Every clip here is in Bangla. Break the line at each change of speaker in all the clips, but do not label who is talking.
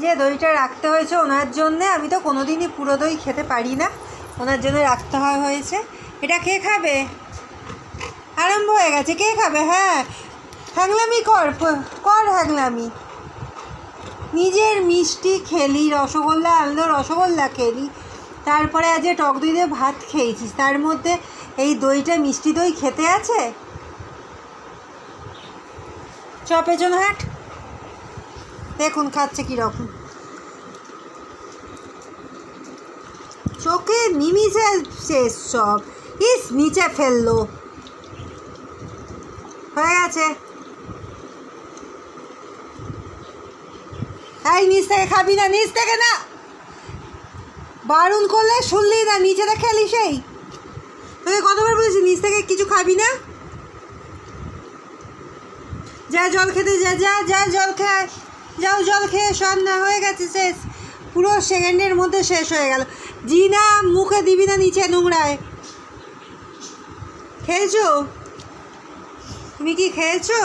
যে দইটা রাখতে হয়েছে ওনার জন্যে, আমি তো কোনোদিনই পুরো দই খেতে পারি না, ওনার জন্য রাখতে হয়েছে। এটা কে খাবে? আরম্ভ হয়ে গেছে, কে খাবে? হ্যাঁ, হ্যাংলামি কর কর হ্যাংলামি। নিজের মিষ্টি খেলি, রসগোল্লা আনলো, রসগোল্লা খেলি, তারপরে আজ টক দই দিয়ে ভাত খেয়েছিস, তার মধ্যে এই দইটা মিষ্টি দই খেতে আছে? চ পেছন হাট, দেখুন খাচ্ছে কীরকম, চোখে নিমিষে শেষ সব। ইস, নিচে ফেললো, হয়ে গেছে। এই নিচ থেকে খাবি না, নিচ থেকে না, বারণ করলে শুনলি না, নিচেটা খেলি। সেই তোকে কতবার বলেছি নিচ থেকে কিছু খাবি না। যা জল খেতে যা, যা যা জল খায়, যাও জল খেয়ে সব না, হয়ে গেছে শেষ, পুরো সেকেন্ডের মধ্যে শেষ হয়ে গেল। জি না, মুখে দিবি না, নিচে নোংরায়। খেয়েছো? তুমি কি খেয়েছো?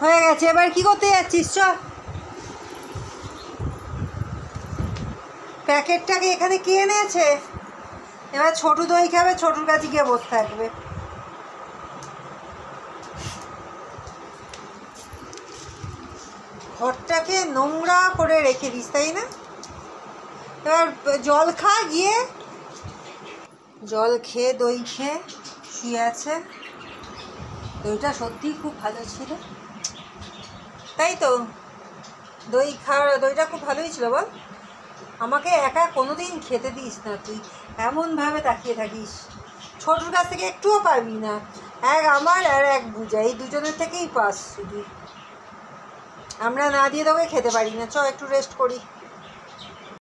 হয়ে গেছে, এবার কি করতে যাচ্ছিস? চ, প্যাকেটটাকে এখানে কে এনেছে? এবার ছোটু দই খাবে, ছোটুর কাছে গিয়ে বসে থাকবে। ঘরটাকে নোংরা করে রেখে দিস, তাই না? এবার জল খা গিয়ে, জল খেয়ে দই খেয়ে শুয়ে আছে। দইটা সত্যিই খুব ভালো ছিল, তাই তো? দইটা খুব ভালোই ছিল বল। আমাকে একা কোনোদিন খেতে দিস না, তুই এমনভাবে তাকিয়ে থাকিস। ছোটোর কাছ থেকে একটুও পাবি না, এক আমার আর এক বুঝা, এই দুজনের থেকেই পাস শুধু। আমরা না দিয়ে তোকে খেতে পারি না। চ, একটু রেস্ট করি।